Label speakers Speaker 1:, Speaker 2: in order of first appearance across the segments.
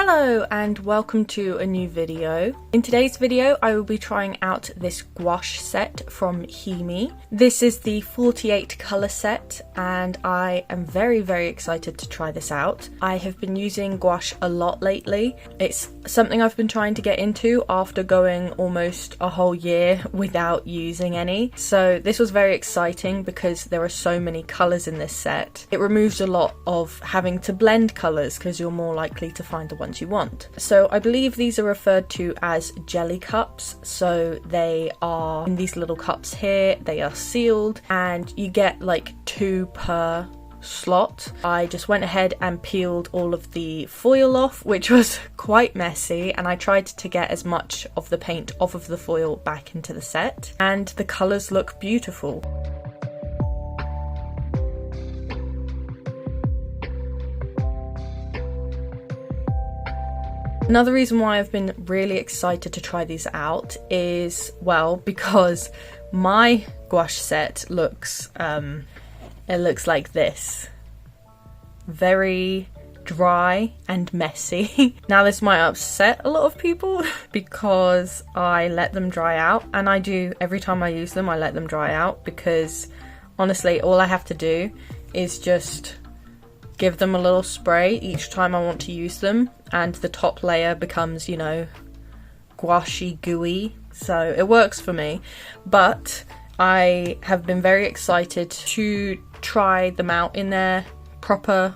Speaker 1: Hello and welcome to a new video. In today's video I will be trying out this gouache set from HIMI. This is the 48 colour set and I am very excited to try this out. I have been using gouache a lot lately. It's something I've been trying to get into after going almost a whole year without using any. So this was very exciting because there are so many colours in this set. It removes a lot of having to blend colours because you're more likely to find the ones you want. So I believe these are referred to as jelly cups. So they are in these little cups here, they are sealed and you get like 2 per slot. I just went ahead and peeled all of the foil off, which was quite messy, and I tried to get as much of the paint off of the foil back into the set, and the colours look beautiful. Another reason why I've been really excited to try these out is, well, because my gouache set looks, it looks like this. Very dry and messy. Now this might upset a lot of people because I let them dry out, and I do every time I use them. I let them dry out because honestly all I have to do is just give them a little spray each time I want to use them, and the top layer becomes, you know, gouache gooey, so it works for me. But I have been very excited to try them out in their proper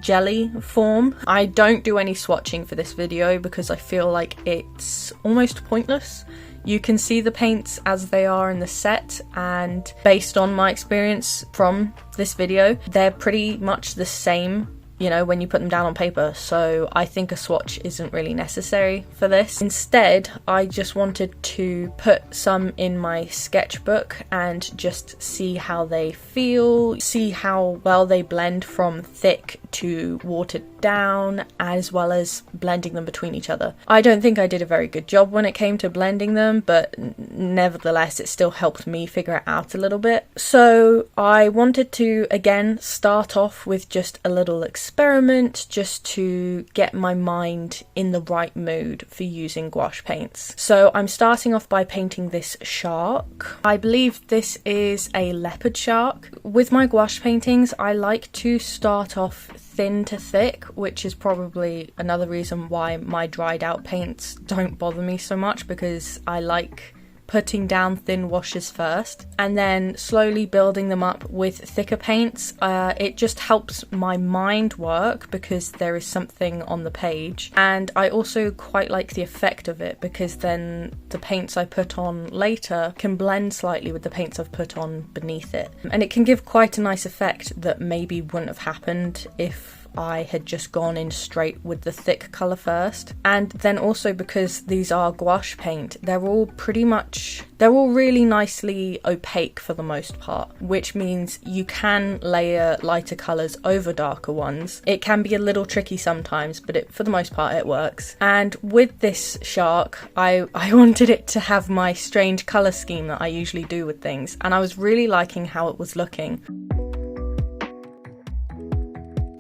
Speaker 1: jelly form. I don't do any swatching for this video because I feel like it's almost pointless. You can see the paints as they are in the set, and based on my experience from this video, they're pretty much the same, you know, when you put them down on paper, so I think a swatch isn't really necessary for this. Instead, I just wanted to put some in my sketchbook and just see how they feel, see how well they blend from thick to watered down, as well as blending them between each other. I don't think I did a very good job when it came to blending them, but nevertheless it still helped me figure it out a little bit. So I wanted to again start off with just a little experiment just to get my mind in the right mood for using gouache paints. So I'm starting off by painting this shark. I believe this is a leopard shark. With my gouache paintings I like to start off thin to thick, which is probably another reason why my dried out paints don't bother me so much, because I like putting down thin washes first and then slowly building them up with thicker paints. It just helps my mind work because there is something on the page, and I also quite like the effect of it because then the paints I put on later can blend slightly with the paints I've put on beneath it, and it can give quite a nice effect that maybe wouldn't have happened if I had just gone in straight with the thick colour first. And then also because these are gouache paint, they're all really nicely opaque for the most part, which means you can layer lighter colours over darker ones. It can be a little tricky sometimes, but for the most part it works. And with this shark, I wanted it to have my strange colour scheme that I usually do with things, and I was really liking how it was looking.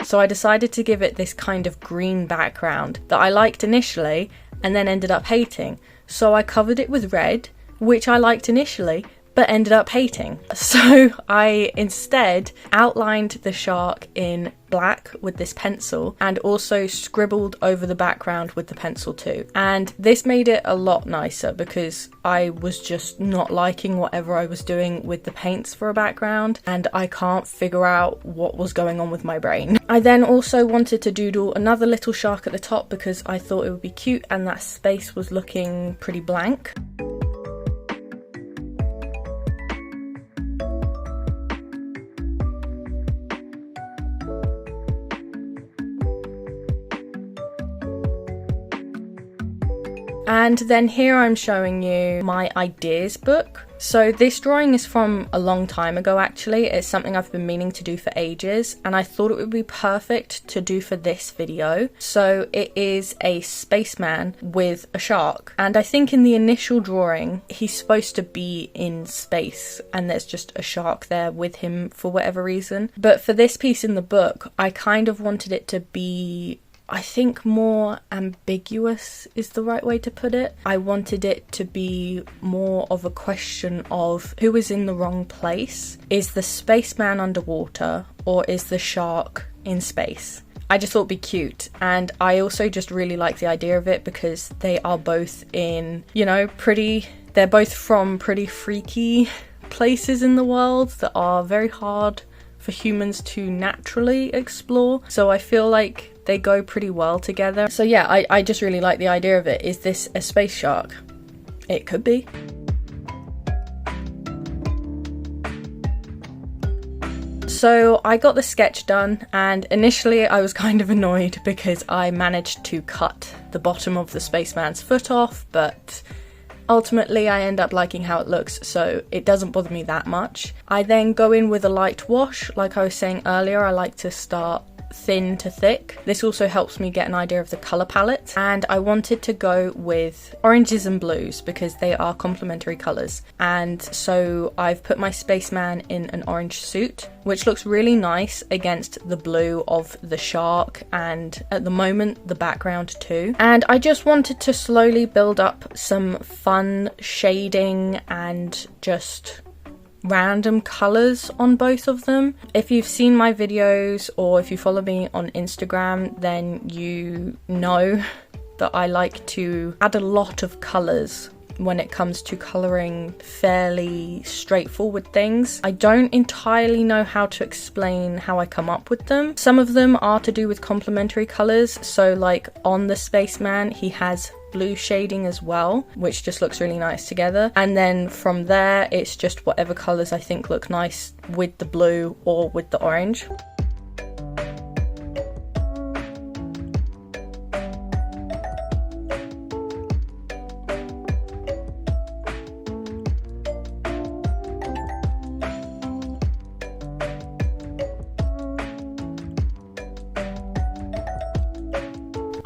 Speaker 1: So I decided to give it this kind of green background that I liked initially and then ended up hating. So I covered it with red, which I liked initially but ended up hating. So I instead outlined the shark in black with this pencil and also scribbled over the background with the pencil too. And this made it a lot nicer because I was just not liking whatever I was doing with the paints for a background, and I can't figure out what was going on with my brain. I then also wanted to doodle another little shark at the top because I thought it would be cute and that space was looking pretty blank. And then here I'm showing you my ideas book. So this drawing is from a long time ago actually. It's something I've been meaning to do for ages, and I thought it would be perfect to do for this video. So it is a spaceman with a shark, and I think in the initial drawing he's supposed to be in space and there's just a shark there with him for whatever reason. But for this piece in the book I kind of wanted it to be I think more ambiguous is the right way to put it. I wanted it to be more of a question of who is in the wrong place. Is the spaceman underwater or is the shark in space? I just thought it'd be cute, and I also just really like the idea of it because they are both in, you know, they're both from pretty freaky places in the world that are very hard for humans to naturally explore. So I feel like they go pretty well together. So yeah, I just really like the idea of it. Is this a space shark? It could be. So I got the sketch done, and initially I was kind of annoyed because I managed to cut the bottom of the spaceman's foot off, but ultimately I end up liking how it looks, so it doesn't bother me that much. I then go in with a light wash. Like I was saying earlier, I like to start thin to thick. This also helps me get an idea of the colour palette, and I wanted to go with oranges and blues because they are complementary colours. And so I've put my spaceman in an orange suit, which looks really nice against the blue of the shark and at the moment the background too. And I just wanted to slowly build up some fun shading and just random colours on both of them. If you've seen my videos or if you follow me on Instagram, then you know that I like to add a lot of colours when it comes to colouring fairly straightforward things. I don't entirely know how to explain how I come up with them. Some of them are to do with complementary colours, so like on the spaceman he has blue shading as well, which just looks really nice together, and then from there it's just whatever colours I think look nice with the blue or with the orange.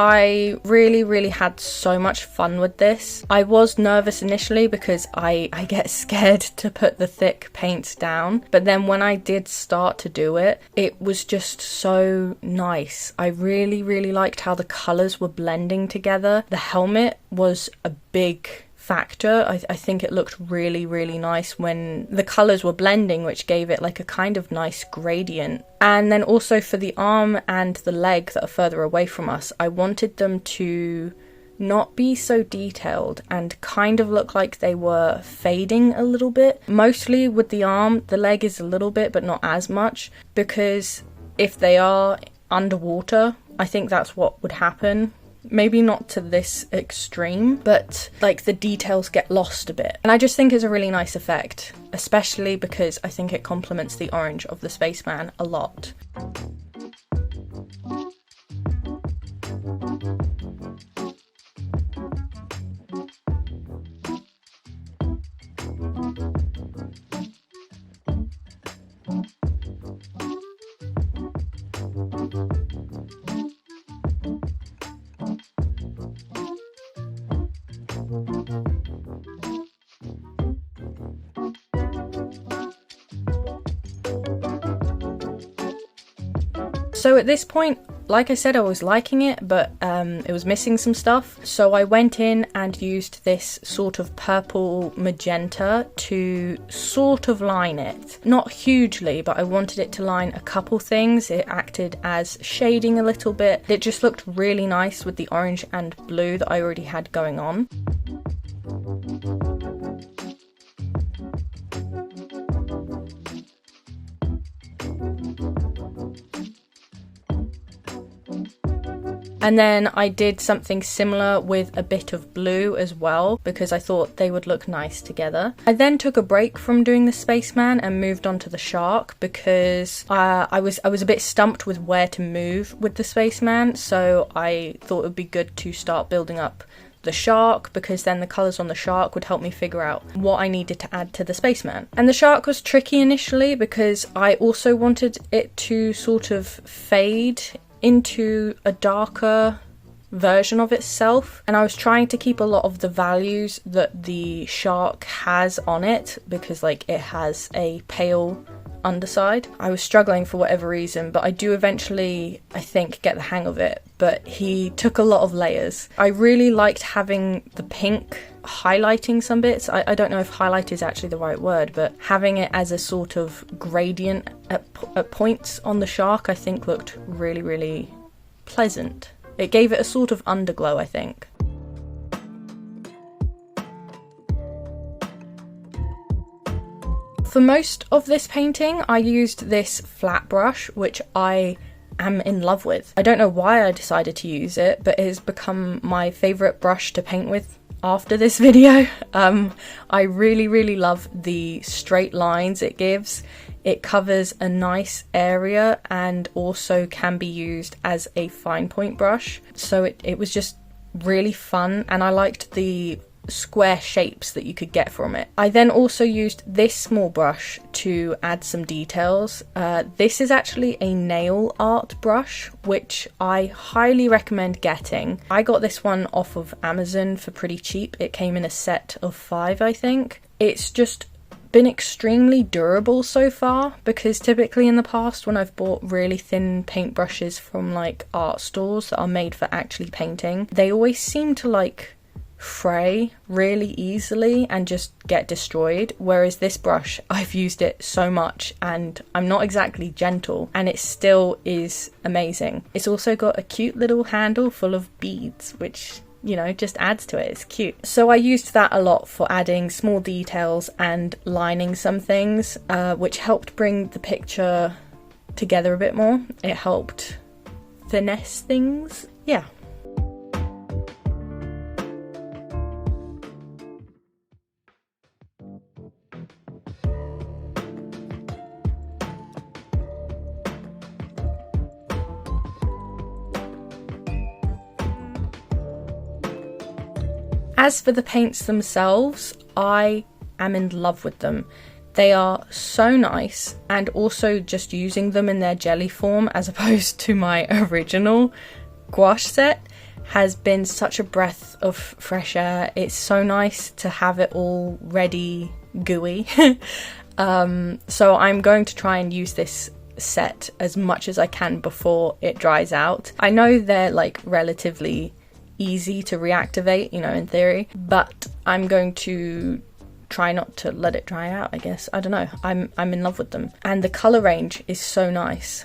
Speaker 1: I really had so much fun with this. I was nervous initially because I get scared to put the thick paints down, but then when I did start to do it, it was just so nice. I really liked how the colours were blending together. The helmet was a big factor. I think it looked really nice when the colours were blending, which gave it like a kind of nice gradient. And then also for the arm and the leg that are further away from us, I wanted them to not be so detailed and kind of look like they were fading a little bit. Mostly with the arm, the leg is a little bit but not as much, because if they are underwater, I think that's what would happen. Maybe not to this extreme, but like the details get lost a bit. And I just think it's a really nice effect, especially because I think it complements the orange of the spaceman a lot. So at this point, like I said, I was liking it, but it was missing some stuff. So I went in and used this sort of purple magenta to sort of line it. Not hugely, but I wanted it to line a couple things. It acted as shading a little bit. It just looked really nice with the orange and blue that I already had going on. And then I did something similar with a bit of blue as well, because I thought they would look nice together. I then took a break from doing the spaceman and moved on to the shark because I was a bit stumped with where to move with the spaceman, so I thought it would be good to start building up the shark, because then the colours on the shark would help me figure out what I needed to add to the spaceman. And the shark was tricky initially because I also wanted it to sort of fade into a darker version of itself, and I was trying to keep a lot of the values that the shark has on it, because like it has a pale underside. I was struggling for whatever reason, but I do eventually, I think, get the hang of it. But he took a lot of layers. I really liked having the pink highlighting some bits. I don't know if highlight is actually the right word, but having it as a sort of gradient at points on the shark, I think looked really, really pleasant. It gave it a sort of underglow, I think. For most of this painting, I used this flat brush, which I am in love with. I don't know why I decided to use it, but it has become my favourite brush to paint with after this video. I really, really love the straight lines it gives. It covers a nice area and also can be used as a fine point brush. So it was just really fun, and I liked the square shapes that you could get from it. I then also used this small brush to add some details. This is actually a nail art brush, which I highly recommend getting. I got this one off of Amazon for pretty cheap. It came in a set of 5, I think. It's just been extremely durable so far, because typically in the past when I've bought really thin paintbrushes from like art stores that are made for actually painting, they always seem to like fray really easily and just get destroyed, whereas this brush, I've used it so much and I'm not exactly gentle and it still is amazing. It's also got a cute little handle full of beads, which, you know, just adds to it. It's cute. So I used that a lot for adding small details and lining some things, which helped bring the picture together a bit more. It helped finesse things. Yeah. As for the paints themselves, I am in love with them. They are so nice, and also just using them in their jelly form as opposed to my original gouache set has been such a breath of fresh air. It's so nice to have it all ready gooey. So I'm going to try and use this set as much as I can before it dries out. I know they're like relatively easy to reactivate, you know, in theory, but I'm going to try not to let it dry out, I guess. I don't know. I'm in love with them, and the color range is so nice.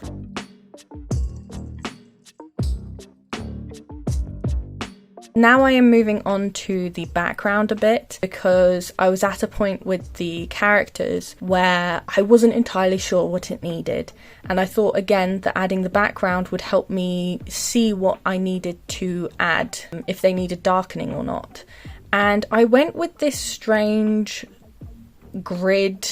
Speaker 1: Now I am moving on to the background a bit, because I was at a point with the characters where I wasn't entirely sure what it needed, and I thought again that adding the background would help me see what I needed to add, if they needed darkening or not. And I went with this strange grid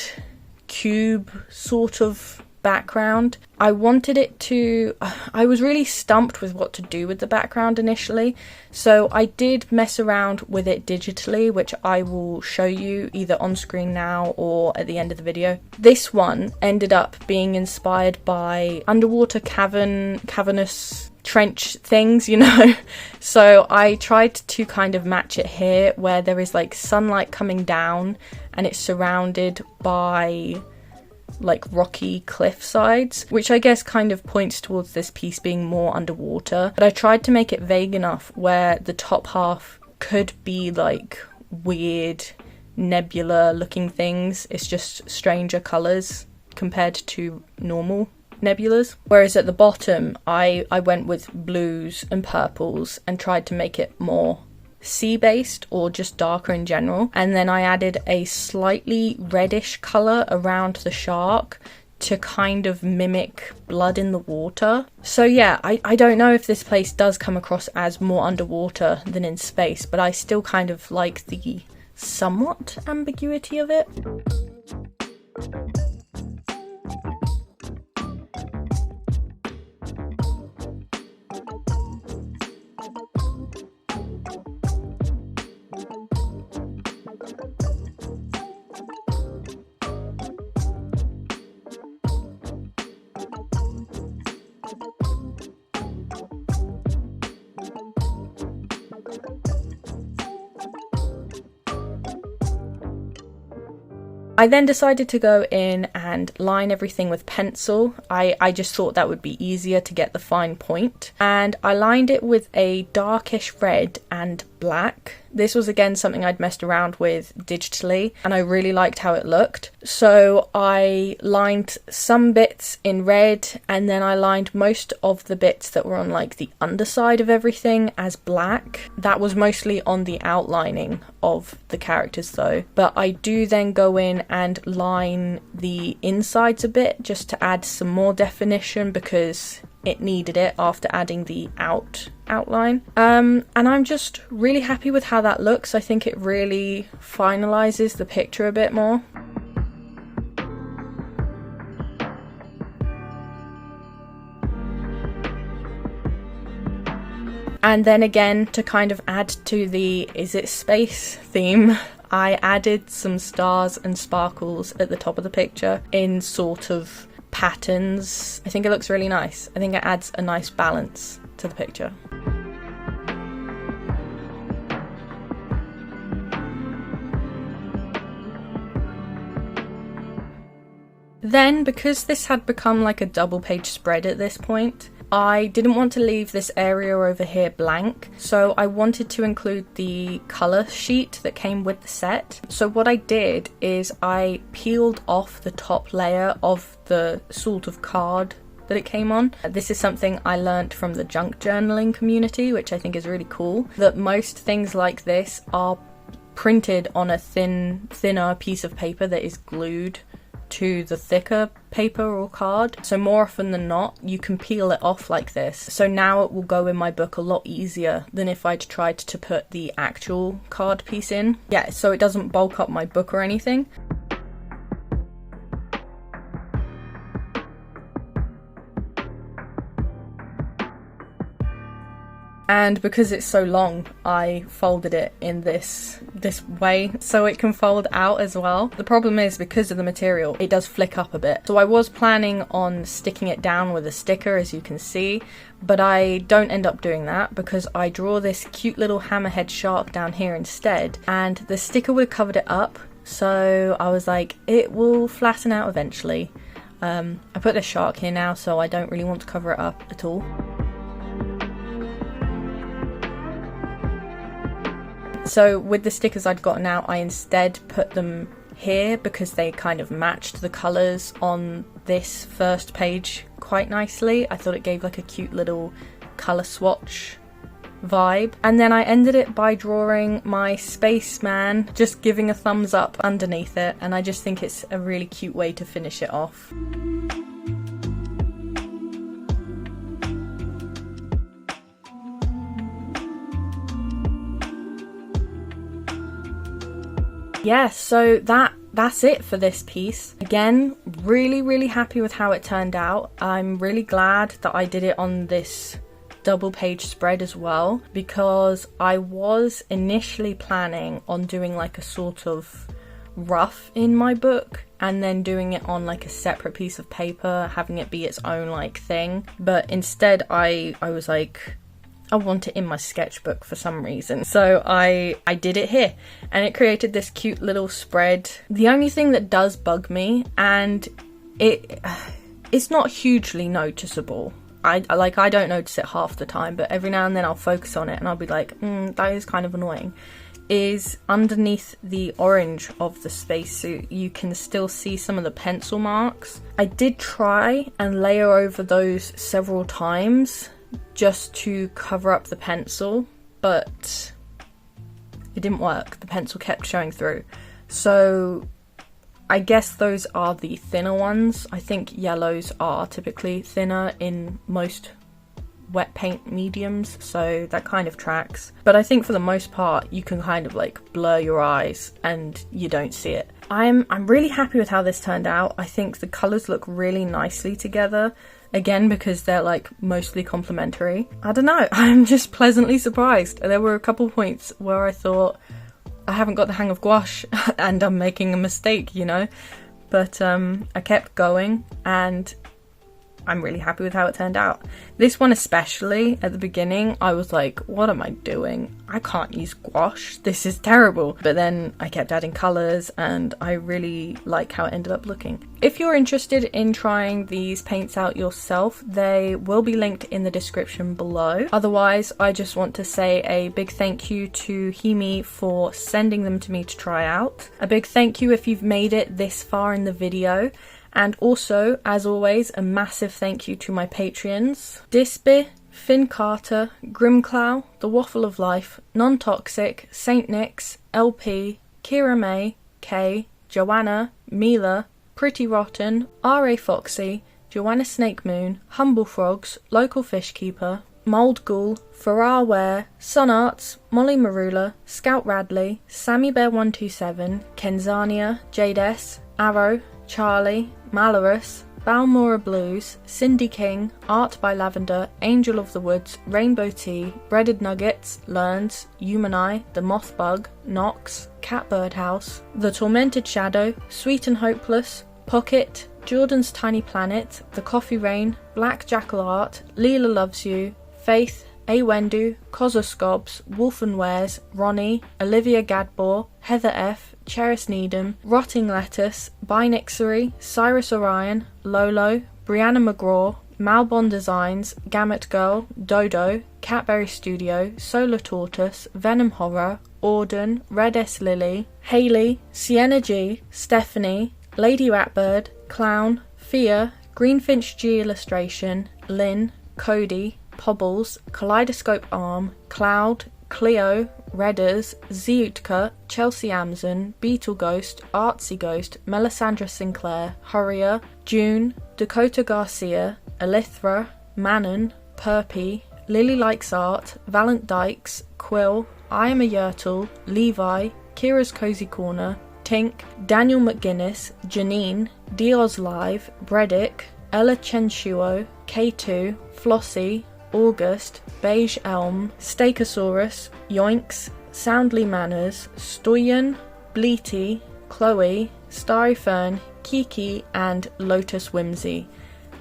Speaker 1: cube sort of background. I wanted it to... I was really stumped with what to do with the background initially, so I did mess around with it digitally, which I will show you either on screen now or at the end of the video. This one ended up being inspired by underwater cavernous trench things, you know. So I tried to kind of match it here, where there is like sunlight coming down and it's surrounded by like rocky cliff sides, which I guess kind of points towards this piece being more underwater. But I tried to make it vague enough where the top half could be like weird nebula looking things. It's just stranger colours compared to normal nebulas. Whereas at the bottom I went with blues and purples and tried to make it more sea-based or just darker in general, and then I added a slightly reddish colour around the shark to kind of mimic blood in the water. So yeah, I don't know if this place does come across as more underwater than in space, but I still kind of like the somewhat ambiguity of it. I then decided to go in and line everything with pencil. I just thought that would be easier to get the fine point. And I lined it with a darkish red and black. This was again something I'd messed around with digitally and I really liked how it looked. So I lined some bits in red and then I lined most of the bits that were on like the underside of everything as black. That was mostly on the outlining of the characters though. But I do then go in and line the insides a bit just to add some more definition because it needed it after adding the outline. And I'm just really happy with how that looks. I think it really finalizes the picture a bit more. And then again, to kind of add to the is it space theme, I added some stars and sparkles at the top of the picture in sort of patterns. I think it looks really nice. I think it adds a nice balance to the picture. Then, because this had become like a double page spread at this point, I didn't want to leave this area over here blank, so I wanted to include the colour sheet that came with the set. So what I did is I peeled off the top layer of the sort of card that it came on. This is something I learnt from the junk journaling community, which I think is really cool, that most things like this are printed on a thinner piece of paper that is glued to the thicker paper or card. So more often than not, you can peel it off like this. So now it will go in my book a lot easier than if I'd tried to put the actual card piece in. Yeah, so it doesn't bulk up my book or anything. And because it's so long, I folded it in this way so it can fold out as well. The problem is, because of the material, it does flick up a bit. So I was planning on sticking it down with a sticker, as you can see, but I don't end up doing that because I draw this cute little hammerhead shark down here instead, and the sticker would have covered it up. So I was like, it will flatten out eventually. I put the shark here now, so I don't really want to cover it up at all. So with the stickers I'd gotten out, I instead put them here because they kind of matched the colours on this first page quite nicely. I thought it gave like a cute little colour swatch vibe. And then I ended it by drawing my spaceman, just giving a thumbs up underneath it, and I just think it's a really cute way to finish it off. Yeah, so that's it for this piece. Again, really happy with how it turned out. I'm really glad that I did it on this double page spread as well, because I was initially planning on doing like a sort of rough in my book and then doing it on like a separate piece of paper, having it be its own like thing. But instead I was like, I want it in my sketchbook for some reason. So I did it here and it created this cute little spread. The only thing that does bug me, and it's not hugely noticeable. I don't notice it half the time, but every now and then I'll focus on it and I'll be like, that is kind of annoying, is underneath the orange of the spacesuit you can still see some of the pencil marks. I did try and layer over those several times just to cover up the pencil, but it didn't work. The pencil kept showing through. So I guess those are the thinner ones. I think yellows are typically thinner in most wet paint mediums, so that kind of tracks. But I think for the most part you can kind of like blur your eyes and you don't see it. I'm really happy with how this turned out. I think the colours look really nicely together. Again, because they're like mostly complementary. I don't know, I'm just pleasantly surprised. There were a couple points where I thought, I haven't got the hang of gouache and I'm making a mistake, you know? But I kept going and I'm really happy with how it turned out. This one especially, at the beginning, I was like, what am I doing? I can't use gouache. This is terrible. But then I kept adding colours and I really like how it ended up looking. If you're interested in trying these paints out yourself, they will be linked in the description below. Otherwise, I just want to say a big thank you to HIMI for sending them to me to try out. A big thank you if you've made it this far in the video. And also, as always, a massive thank you to my Patreons. Disby, Finn Carter, Grimclow, The Waffle of Life, Non-Toxic, Saint Nix, LP, Kira May, Kay, Joanna, Mila, Pretty Rotten, R.A. Foxy, Joanna Snake Moon, Humble Frogs, Local Fishkeeper, Mould Ghoul, Farrar Ware, Sun Arts, Molly Marula, Scout Radley, Sammy Bear 127, Kenzania, Jades, Arrow, Charlie, Malorus, Balmora Blues, Cindy King, Art by Lavender, Angel of the Woods, Rainbow Tea, Breaded Nuggets, Learns, Humani, The Moth Bug, Nox, Catbird House, The Tormented Shadow, Sweet and Hopeless, Pocket, Jordan's Tiny Planet, The Coffee Rain, Black Jackal Art, Leela Loves You, Faith, A. Wendu, Kozoscobs, Wolfenwares, Ronnie, Olivia Gadbor, Heather F, Cheris Needham, Rotting Lettuce, Binixery, Cyrus Orion, Lolo, Brianna McGraw, Malbon Designs, Gamut Girl, Dodo, Catberry Studio, Solar Tortoise, Venom Horror, Auden, Red S Lily, Hayley, Sienna G, Stephanie, Lady Ratbird, Clown, Fia, Greenfinch G Illustration, Lynn, Cody, Pobbles, Kaleidoscope Arm, Cloud, Cleo, Redders, Ziutka, Chelsea Amazon, Beetle Ghost, Artsy Ghost, Melisandra Sinclair, Hurrier, June, Dakota Garcia, Elithra, Manon, Perpy, Lily Likes Art, Valent Dykes, Quill, I Am a Yertle, Levi, Kira's Cozy Corner, Tink, Daniel McGuinness, Janine, Dioz Live, Bredick, Ella Chenshuo, K2, Flossie, August, Beige Elm, Stegosaurus, Yoinks, Soundly Manners, Stoyan, Bleety, Chloe, Starry Fern, Kiki, and Lotus Whimsy.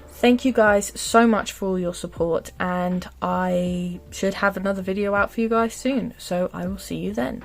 Speaker 1: Thank you guys so much for all your support, and I should have another video out for you guys soon, so I will see you then.